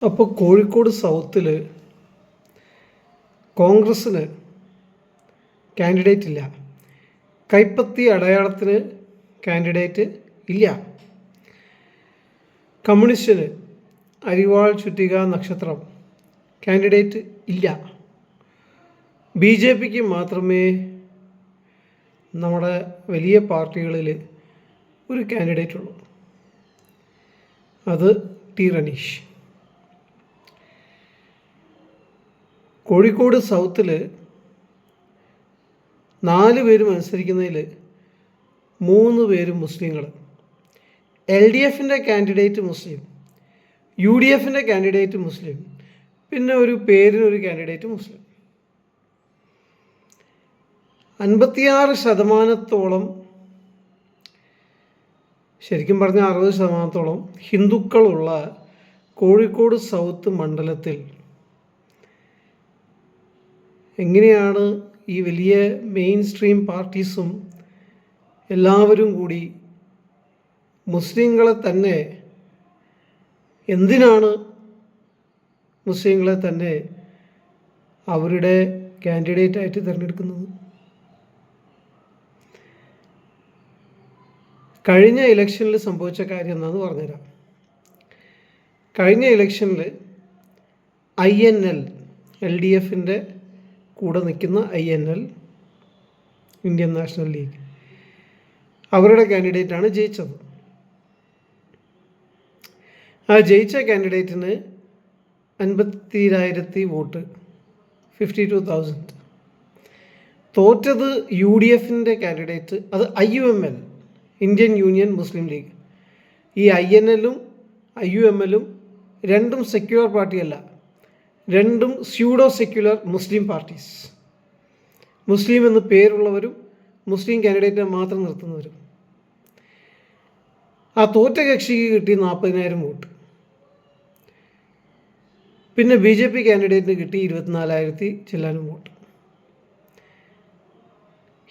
അപ്പോൾ കോഴിക്കോട് സൗത്തിൽ കോൺഗ്രസ്സിന് കാൻഡിഡേറ്റ് ഇല്ല, കൈപ്പത്തി അടയാളത്തിന് കാൻഡിഡേറ്റ് ഇല്ല, കമ്മ്യൂണിസ്റ്റിന് അരിവാൾ ചുറ്റിക നക്ഷത്രം കാൻഡിഡേറ്റ് ഇല്ല, ബി ജെ പിക്ക് മാത്രമേ നമ്മുടെ വലിയ പാർട്ടികളിൽ ഒരു കാൻഡിഡേറ്റ് ഉള്ളൂ, അത് ടി റനീഷ്. കോഴിക്കോട് സൗത്തിൽ 4 പേര് മത്സരിക്കുന്നതിൽ 3 പേരും മുസ്ലിങ്ങൾ. LDFിൻ്റെ കാൻഡിഡേറ്റ് മുസ്ലിം, UDFിൻ്റെ കാൻഡിഡേറ്റ് മുസ്ലിം, പിന്നെ ഒരു പേരിനൊരു കാൻഡിഡേറ്റ് മുസ്ലിം. 56%, ശരിക്കും പറഞ്ഞാൽ 60% ഹിന്ദുക്കളുള്ള കോഴിക്കോട് സൗത്ത് മണ്ഡലത്തിൽ എങ്ങനെയാണ് ഈ വലിയ മെയിൻ സ്ട്രീം പാർട്ടീസും എല്ലാവരും കൂടി മുസ്ലിങ്ങളെ തന്നെ, എന്തിനാണ് മുസ്ലിങ്ങളെ തന്നെ അവരുടെ കാൻഡിഡേറ്റായിട്ട് തിരഞ്ഞെടുക്കുന്നത്? കഴിഞ്ഞ ഇലക്ഷനിൽ സംഭവിച്ച കാര്യം എന്താണെന്ന് പറഞ്ഞുതരാം. കഴിഞ്ഞ ഇലക്ഷനിൽ INL, LDFിൻ്റെ കൂടെ നിൽക്കുന്ന INL, ഇന്ത്യൻ നാഷണൽ ലീഗ്, അവരുടെ കാൻഡിഡേറ്റാണ് ജയിച്ചത്. ആ ജയിച്ച കാൻഡിഡേറ്റിന് 52,000 വോട്ട്, 52,000. തോറ്റത് UDFിൻ്റെ കാൻഡിഡേറ്റ്, അത് IUML, ഇന്ത്യൻ യൂണിയൻ മുസ്ലിം ലീഗ്. ഈ INLും IUMLും രണ്ടും സെക്യുലർ പാർട്ടിയല്ല, രണ്ടും സ്യൂഡോ സെക്യുലർ മുസ്ലിം പാർട്ടീസ്. മുസ്ലിം എന്ന് പേരുള്ളവരും മുസ്ലിം കാൻഡിഡേറ്റിനെ മാത്രം നിർത്തുന്നവരും. ആ തോറ്റ കക്ഷിക്ക് കിട്ടി 40,000 വോട്ട്. പിന്നെ BJP കാൻഡിഡേറ്റിന് കിട്ടി 24,000 ചില്ലാനും വോട്ട്.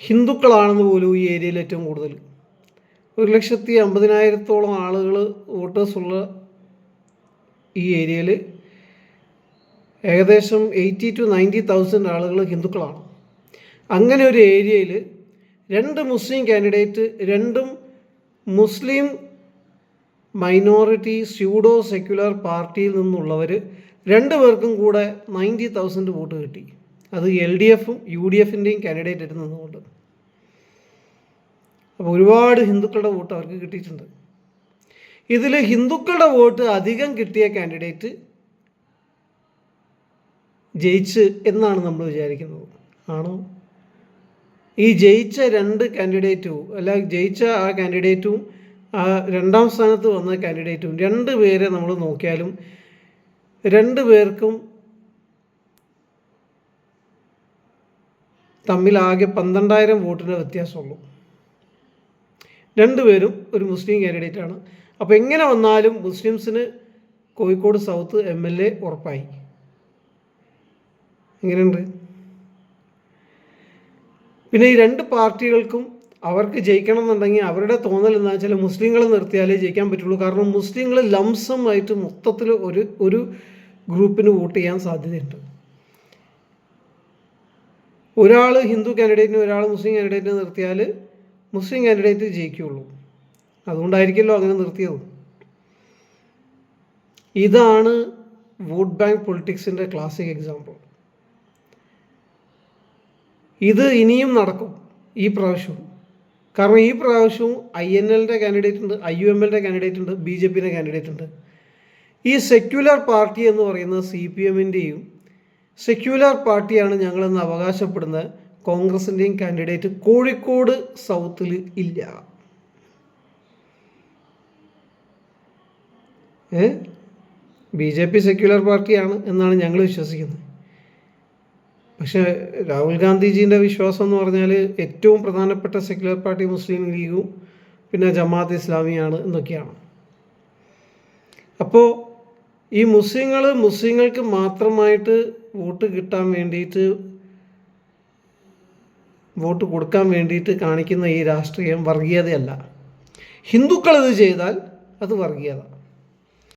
ഹിന്ദുക്കളാണെന്ന് പോലും ഈ ഏരിയയിൽ ഏറ്റവും കൂടുതൽ, 1,50,000 ആളുകൾ വോട്ടേഴ്സുള്ള ഈ ഏരിയയിൽ ഏകദേശം 80,000 to 90,000 ആളുകൾ ഹിന്ദുക്കളാണ്. അങ്ങനെ ഒരു ഏരിയയിൽ 2 മുസ്ലിം കാൻഡിഡേറ്റ്, രണ്ടും മുസ്ലിം മൈനോറിറ്റി സ്യൂഡോ സെക്യുലർ പാർട്ടിയിൽ നിന്നുള്ളവർ, 2 പേർക്കും കൂടെ 90,000 വോട്ട് കിട്ടി. അത് LDFും UDFിൻ്റെയും കാൻഡിഡേറ്റ് നിന്നുകൊണ്ട്. അപ്പോൾ ഒരുപാട് ഹിന്ദുക്കളുടെ വോട്ട് അവർക്ക് കിട്ടിയിട്ടുണ്ട്. ഇതിൽ ഹിന്ദുക്കളുടെ വോട്ട് അധികം കിട്ടിയ കാൻഡിഡേറ്റ് ജയിച്ച് എന്നാണ് നമ്മൾ വിചാരിക്കുന്നത്. ആണോ? ഈ ജയിച്ച 2 കാൻഡിഡേറ്റും, അല്ല ജയിച്ച ആ കാൻഡിഡേറ്റും ആ 2ാം സ്ഥാനത്ത് വന്ന കാൻഡിഡേറ്റും, 2 പേരെ നമ്മൾ നോക്കിയാലും 2 പേർക്കും തമ്മിലാകെ 12,000 വോട്ടിൻ്റെ വ്യത്യാസമുള്ളൂ. 2 പേരും ഒരു മുസ്ലിം കാൻഡിഡേറ്റാണ്. അപ്പോൾ എങ്ങനെ വന്നാലും മുസ്ലിംസിന് കോഴിക്കോട് സൗത്ത് MLA ഉറപ്പായി. എങ്ങനെയുണ്ട്? പിന്നെ ഈ 2 പാർട്ടികൾക്കും അവർക്ക് ജയിക്കണം എന്നുണ്ടെങ്കിൽ അവരുടെ തോന്നൽ എന്താ വെച്ചാൽ മുസ്ലിങ്ങളെ നിർത്തിയാലേ ജയിക്കാൻ പറ്റുള്ളൂ. കാരണം മുസ്ലിങ്ങൾ ലംസമായിട്ട് മൊത്തത്തിൽ ഒരു ഗ്രൂപ്പിന് വോട്ട് ചെയ്യാൻ സാധ്യതയുണ്ട്. ഒരാൾ ഹിന്ദു കാൻഡിഡേറ്റിന് ഒരാൾ മുസ്ലിം കാൻഡിഡേറ്റിനെ നിർത്തിയാൽ മുസ്ലിം കാൻഡിഡേറ്റ് ജയിക്കുകയുള്ളൂ. അതുകൊണ്ടായിരിക്കുമല്ലോ അങ്ങനെ നിർത്തിയത്. ഇതാണ് വോട്ട് ബാങ്ക് പൊളിറ്റിക്സിൻ്റെ ക്ലാസിക് എക്സാമ്പിൾ. ഇത് ഇനിയും നടക്കും ഈ പ്രാവശ്യവും. കാരണം ഈ പ്രാവശ്യവും INLൻ്റെ കാൻഡിഡേറ്റ് ഉണ്ട്, IUMLൻ്റെ കാൻഡിഡേറ്റ് ഉണ്ട്, BJPയുടെ കാൻഡിഡേറ്റ് ഉണ്ട്. ഈ സെക്യുലർ പാർട്ടി എന്ന് പറയുന്നത് CPMൻ്റെയും സെക്യുലർ പാർട്ടിയാണ് ഞങ്ങളെന്ന് അവകാശപ്പെടുന്ന കോൺഗ്രസിൻ്റെയും കാൻഡിഡേറ്റ് കോഴിക്കോട് സൗത്തിൽ ഇല്ല. BJP സെക്യുലർ പാർട്ടിയാണ് എന്നാണ് ഞങ്ങൾ വിശ്വസിക്കുന്നത്. പക്ഷേ രാഹുൽ ഗാന്ധിജീൻ്റെ വിശ്വാസം എന്ന് പറഞ്ഞാൽ ഏറ്റവും പ്രധാനപ്പെട്ട സെക്യുലർ പാർട്ടി മുസ്ലിം ലീഗും പിന്നെ ജമാഅത്ത് ഇസ്ലാമിയാണ് എന്നൊക്കെയാണ്. അപ്പോൾ ഈ മുസ്ലിങ്ങൾക്ക് മാത്രമായിട്ട് വോട്ട് കിട്ടാൻ വേണ്ടിയിട്ട്, വോട്ട് കൊടുക്കാൻ വേണ്ടിയിട്ട് കാണിക്കുന്ന ഈ രാഷ്ട്രീയം വർഗീയതയല്ല. ഹിന്ദുക്കൾ ഇത് ചെയ്താൽ അത് വർഗീയത.